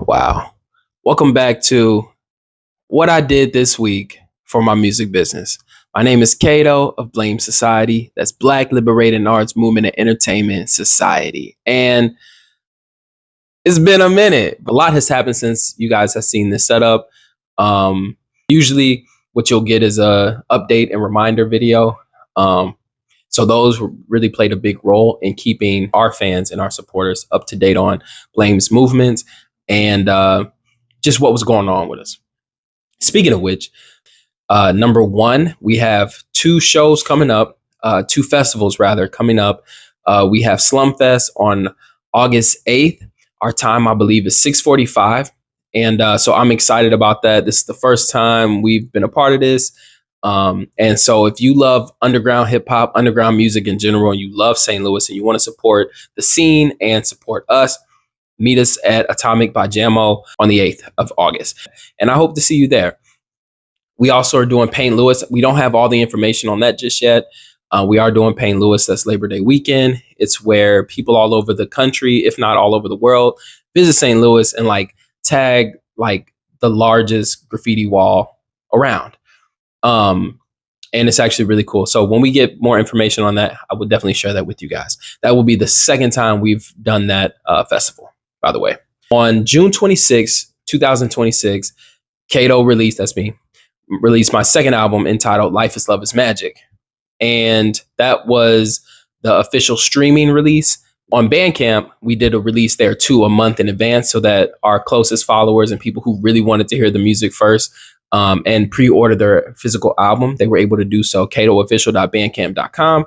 Wow. Welcome back to what I did this week for my music business. My name is Cato of B.L.A.M.E. Society. That's Black Liberating Arts Movement and Entertainment Society. And it's been a minute. A lot has happened since you guys have seen this setup. Usually what you'll get is a update and reminder video. So those really played a big role in keeping our fans and our supporters up to date on B.L.A.M.E.'s movements and just what was going on with us. Speaking of which, number one, we have two shows coming up, two festivals rather coming up. We have SLUM Fest on August 8th. Our time, I believe, is 6:45. And so I'm excited about that. This is the first time we've been a part of this. And so if you love underground hip hop, underground music in general, and you love St. Louis and you want to support the scene and support us, meet us at Atomic by Jamo on the 8th of August. And I hope to see you there. We also are doing St. Louis. We don't have all the information on that just yet. We are doing St. Louis. That's Labor Day weekend. It's where people all over the country, if not all over the world, visit St. Louis and tag the largest graffiti wall around. And it's actually really cool. So when we get more information on that, I will definitely share that with you guys. That will be the second time we've done that festival, by the way. On June 26, 2026, Cato released my second album entitled Life is Love is Magic. And that was the official streaming release. On Bandcamp, we did a release there too, a month in advance, so that our closest followers and people who really wanted to hear the music first and pre-order their physical album, they were able to do so. catoofficial.bandcamp.com.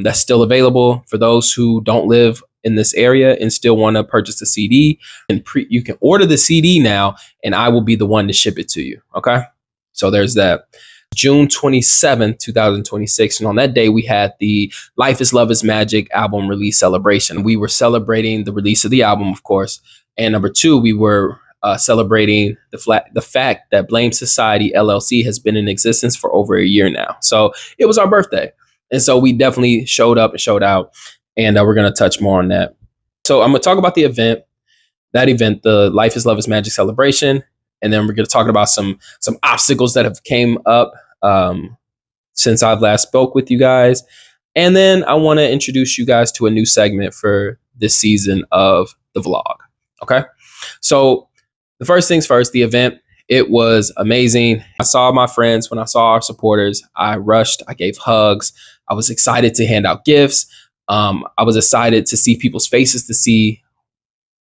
That's still available for those who don't live in this area and still want to purchase the CD. And you can order the CD now, and I will be the one to ship it to you. Okay, so there's that. June 27th, 2026. And on that day, we had the Life is Love is Magic album release celebration. We were celebrating the release of the album, of course. And number two, we were celebrating the fact that B.L.A.M.E. Society, LLC has been in existence for over a year now. So it was our birthday. And so we definitely showed up and showed out. And we're going to touch more on that. So I'm going to talk about the event, the Life is Love is Magic celebration. And then we're going to talk about some obstacles that have came up since I've last spoke with you guys. And then I want to introduce you guys to a new segment for this season of the vlog. Okay. So the first things first, the event, it was amazing. I saw my friends. When I saw our supporters, I rushed, I gave hugs. I was excited to hand out gifts. I was excited to see people's faces, to see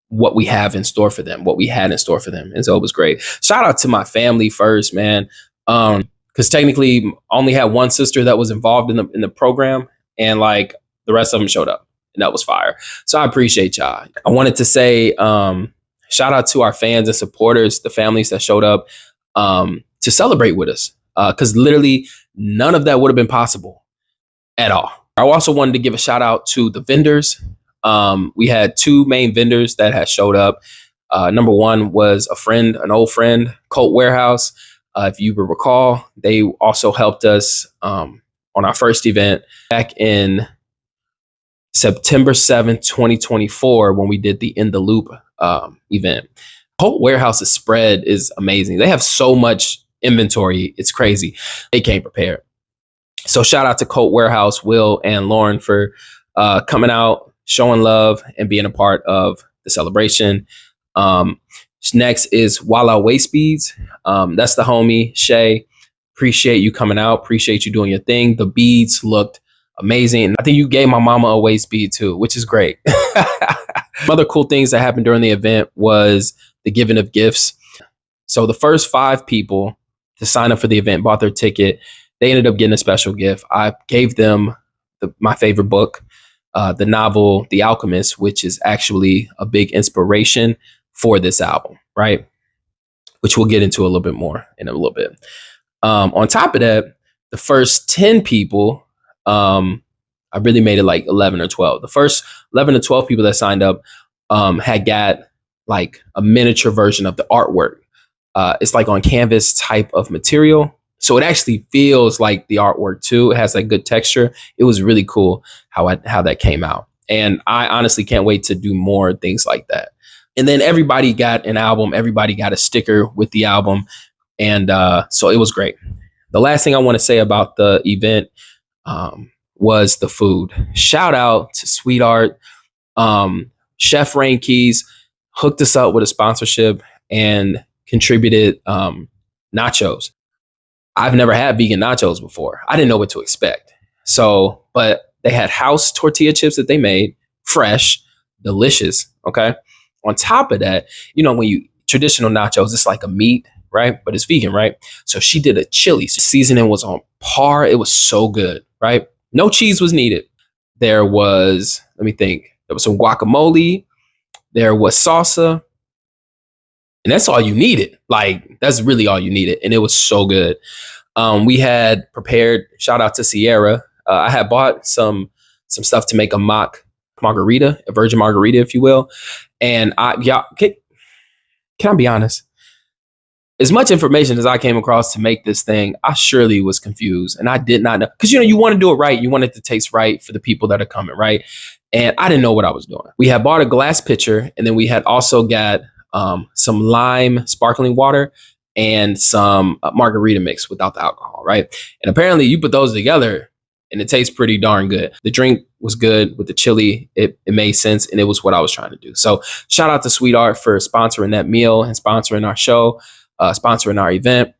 what we have in store for them, what we had in store for them. And so it was great. Shout out to my family first, man. Because technically only had one sister that was involved in the program, and the rest of them showed up, and that was fire. So I appreciate y'all. I wanted to say shout out to our fans and supporters, the families that showed up to celebrate with us, because literally none of that would have been possible at all. I also wanted to give a shout out to the vendors. We had two main vendors that had showed up. Number one was an old friend, Colt Warehouse. If you will recall, they also helped us on our first event back in September 7th, 2024, when we did the In the Loop event. Colt Warehouse's spread is amazing. They have so much inventory. It's crazy. They came prepared. So shout out to Colt Warehouse, Will and Lauren for coming out, showing love, and being a part of the celebration. Next is Walla Waist Beads. That's the homie, Shay. Appreciate you coming out. Appreciate you doing your thing. The beads looked amazing. I think you gave my mama a waist bead too, which is great. Other cool things that happened during the event was the giving of gifts. So the first 5 people to sign up for the event bought their ticket. They ended up getting a special gift. I gave them my favorite book, the novel The Alchemist, which is actually a big inspiration for this album, right? Which we'll get into a little bit more in a little bit. On top of that, the first 10 people, I really made it 11 or 12. The first 11 to 12 people that signed up had got a miniature version of the artwork. It's on canvas type of material. So it actually feels like the artwork too. It has good texture. It was really cool how that came out. And I honestly can't wait to do more things like that. And then everybody got an album, everybody got a sticker with the album. And so it was great. The last thing I want to say about the event was the food. Shout out to Sweetheart. Chef Rain Keys hooked us up with a sponsorship and contributed nachos. I've never had vegan nachos before. I didn't know what to expect. So, but they had house tortilla chips that they made, fresh, delicious. Okay. On top of that, when you traditional nachos, it's like a meat, right? But it's vegan, right? So she did a chili. Seasoning was on par. It was so good, right? No cheese was needed. There was, let me think, there was some guacamole. There was salsa. And that's all you needed. Like, that's really all you needed. And it was so good. We had prepared, shout out to Sierra. I had bought some stuff to make a mock margarita, a virgin margarita, if you will. And can I be honest? As much information as I came across to make this thing, I surely was confused. And I did not know. Because, you want to do it right. You want it to taste right for the people that are coming, right? And I didn't know what I was doing. We had bought a glass pitcher, and then we had also got some lime sparkling water and some margarita mix without the alcohol, right? And apparently you put those together and it tastes pretty darn good. The drink was good with the chili. It made sense, and it was what I was trying to do. So shout out to Sweetheart for sponsoring that meal and sponsoring our show, sponsoring our event.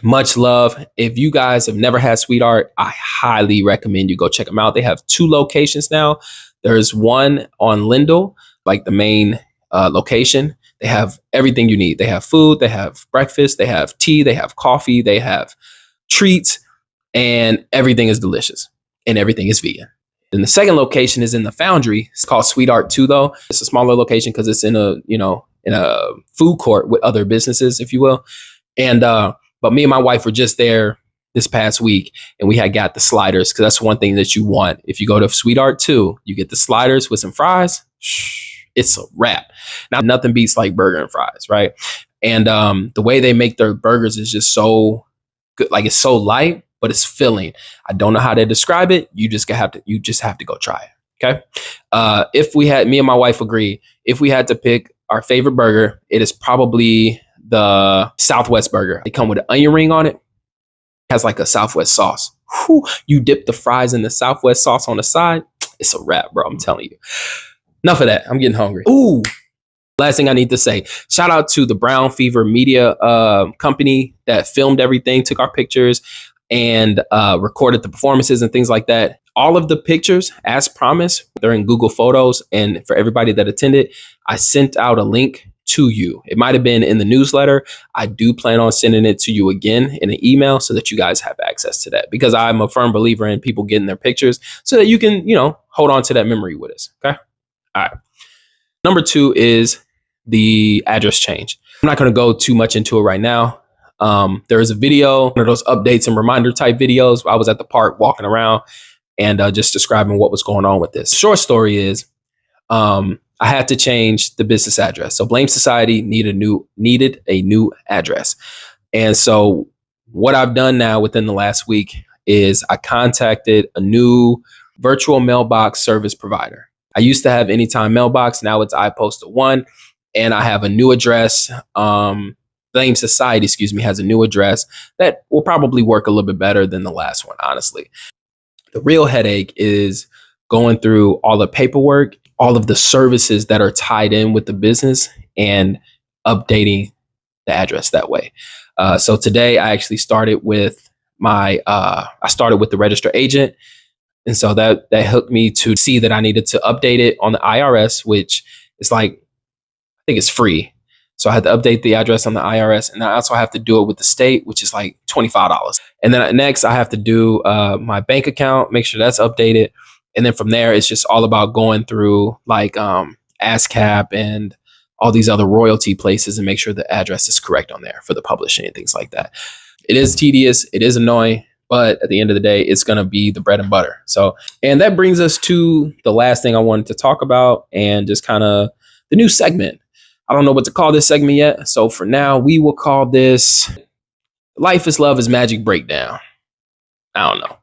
Much love. If you guys have never had Sweetheart, I highly recommend you go check them out. They have 2 locations now. There's one on Lindell, like the main location. They have everything you need. They have food, they have breakfast, they have tea, they have coffee, they have treats, and everything is delicious and everything is vegan. And the second location is in the Foundry. It's called Sweetheart 2 though. It's a smaller location because it's in a food court with other businesses, if you will. And but me and my wife were just there this past week, and we had got the sliders, because that's one thing that you want. If you go to Sweetheart 2, you get the sliders with some fries. It's a wrap. Now, nothing beats like burger and fries, right? And the way they make their burgers is just so good. Like, it's so light, but it's filling. I don't know how to describe it. You just have to go try it. Okay. Me and my wife agree, if we had to pick our favorite burger, it is probably the Southwest burger. They come with an onion ring on it. It has like a Southwest sauce. Whew, you dip the fries in the Southwest sauce on the side. It's a wrap, bro. I'm telling you. Enough of that. I'm getting hungry. Ooh. Last thing I need to say, shout out to the Brown Fever Media company that filmed everything, took our pictures, and recorded the performances and things like that. All of the pictures, as promised, they're in Google Photos. And for everybody that attended, I sent out a link to you. It might have been in the newsletter. I do plan on sending it to you again in an email so that you guys have access to that, because I'm a firm believer in people getting their pictures so that you can, hold on to that memory with us. Okay. All right. Number 2 is the address change. I'm not going to go too much into it right now. There is a video, one of those updates and reminder type videos. I was at the park walking around and just describing what was going on with this. Short story is, I had to change the business address. So B.L.A.M.E. Society needed a new address. And so what I've done now within the last week is I contacted a new virtual mailbox service provider. I used to have Anytime Mailbox. Now it's iPostal One. And I have a new address. B.L.A.M.E. Society, has a new address that will probably work a little bit better than the last one, honestly. The real headache is going through all the paperwork, all of the services that are tied in with the business, and updating the address that way. So today I actually started with the register agent. And so that hooked me to see that I needed to update it on the IRS, which is like, I think it's free. So I had to update the address on the IRS, and I also have to do it with the state, which is like $25. And then next I have to do my bank account, make sure that's updated. And then from there, it's just all about going through like ASCAP and all these other royalty places and make sure the address is correct on there for the publishing and things like that. It is tedious. It is annoying. But at the end of the day, it's going to be the bread and butter. So, and that brings us to the last thing I wanted to talk about, and just kind of the new segment. I don't know what to call this segment yet. So for now, we will call this Life is Love is Magic Breakdown. I don't know.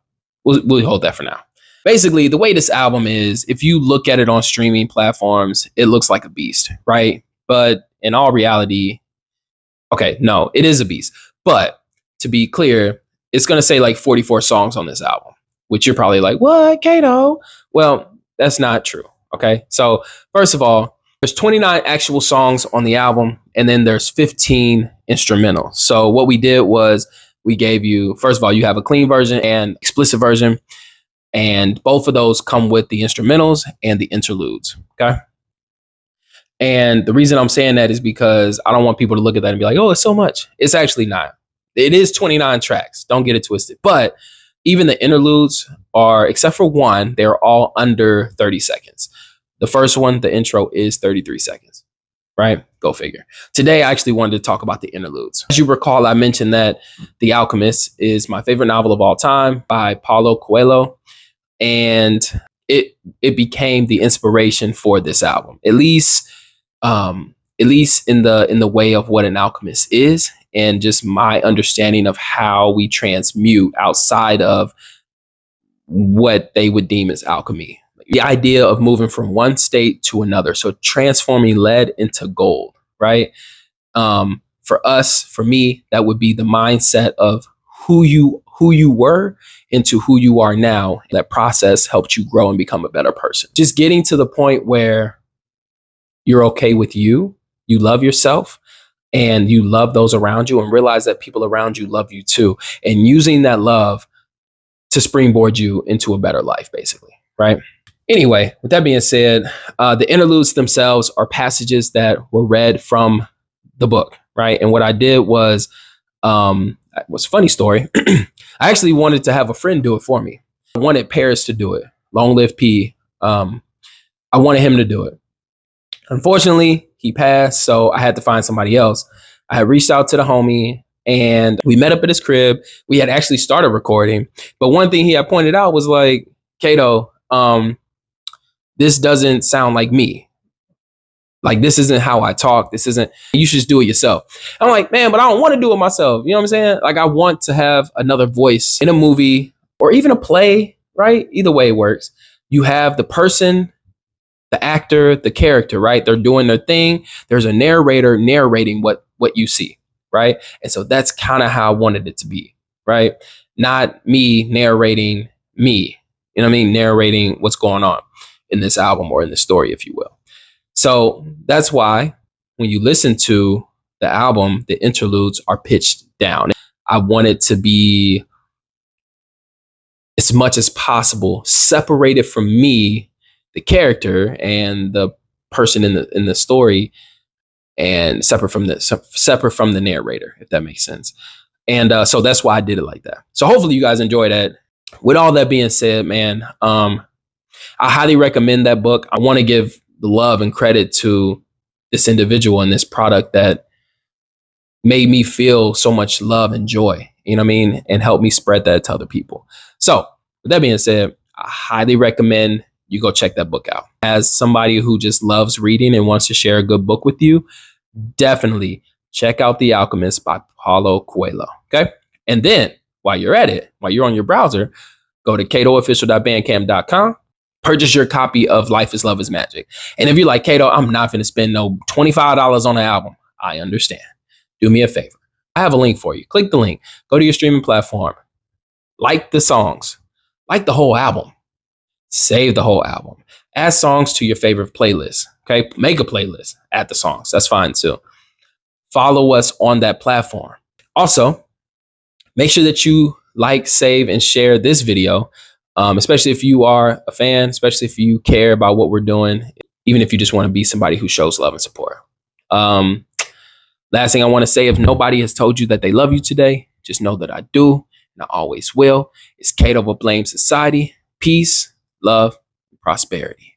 We'll hold that for now. Basically, the way this album is, if you look at it on streaming platforms, it looks like a beast, right? But in all reality, okay, no, it is a beast. But to be clear, it's going to say like 44 songs on this album, which you're probably like, what, Cato? Well, that's not true. Okay. So, first of all, there's 29 actual songs on the album, and then there's 15 instrumental. So, what we did was we gave you, first of all, you have a clean version and explicit version, and both of those come with the instrumentals and the interludes. Okay. And the reason I'm saying that is because I don't want people to look at that and be like, oh, it's so much. It's actually not. It is 29 tracks. Don't get it twisted. But even the interludes are, except for one, they're all under 30 seconds. The first one, the intro, is 33 seconds, right? Go figure. Today, I actually wanted to talk about the interludes. As you recall, I mentioned that The Alchemist is my favorite novel of all time by Paulo Coelho. And it became the inspiration for this album, at least in the way of what an alchemist is, and just my understanding of how we transmute outside of what they would deem as alchemy. The idea of moving from one state to another. So transforming lead into gold, right? For me, that would be the mindset of who you were into who you are now. That process helped you grow and become a better person. Just getting to the point where you're okay with you love yourself, and you love those around you, and realize that people around you love you too. And using that love to springboard you into a better life, basically, right? Anyway, with that being said, the interludes themselves are passages that were read from the book, right? And what I did was a funny story. I actually wanted to have a friend do it for me. I wanted Paris to do it. Long live P. I wanted him to do it. Unfortunately, he passed, so I had to find somebody else. I had reached out to the homie, and we met up at his crib. We had actually started recording, but one thing he had pointed out was like, Cato, this doesn't sound like me. Like, this isn't how I talk. This isn't, you should just do it yourself. I'm like, man, but I don't want to do it myself. You know what I'm saying? Like, I want to have another voice in a movie or even a play, right? Either way it works. You have the person, the actor, the character, right? They're doing their thing. There's a narrator narrating what you see, right? And so that's kind of how I wanted it to be, right? Not me narrating me, you know what I mean? Narrating what's going on in this album or in the story, if you will. So that's why when you listen to the album, the interludes are pitched down. I want it to be, as much as possible, separated from me, the character, and the person in the story, and separate from the narrator, if that makes sense. And so that's why I did it like that. So hopefully you guys enjoy that. With all that being said, man, I highly recommend that book. I want to give the love and credit to this individual and this product that made me feel so much love and joy, you know what I mean? And help me spread that to other people. So with that being said, I highly recommend you go check that book out. As somebody who just loves reading and wants to share a good book with you, definitely check out The Alchemist by Paulo Coelho. Okay. And then while you're at it, while you're on your browser, go to catoofficial.bandcamp.com. Purchase your copy of Life is Love is Magic. And if you're like, Cato, I'm not going to spend no $25 on an album, I understand. Do me a favor. I have a link for you. Click the link. Go to your streaming platform. Like the songs. Like the whole album. Save the whole album. Add songs to your favorite playlist. Okay? Make a playlist. Add the songs. That's fine too. Follow us on that platform. Also, make sure that you like, save, and share this video. Especially if you are a fan, especially if you care about what we're doing, even if you just want to be somebody who shows love and support. Last thing I want to say, if nobody has told you that they love you today, just know that I do, and I always will. It's Cato of B.L.A.M.E.SOCIETY. Peace, love, and prosperity.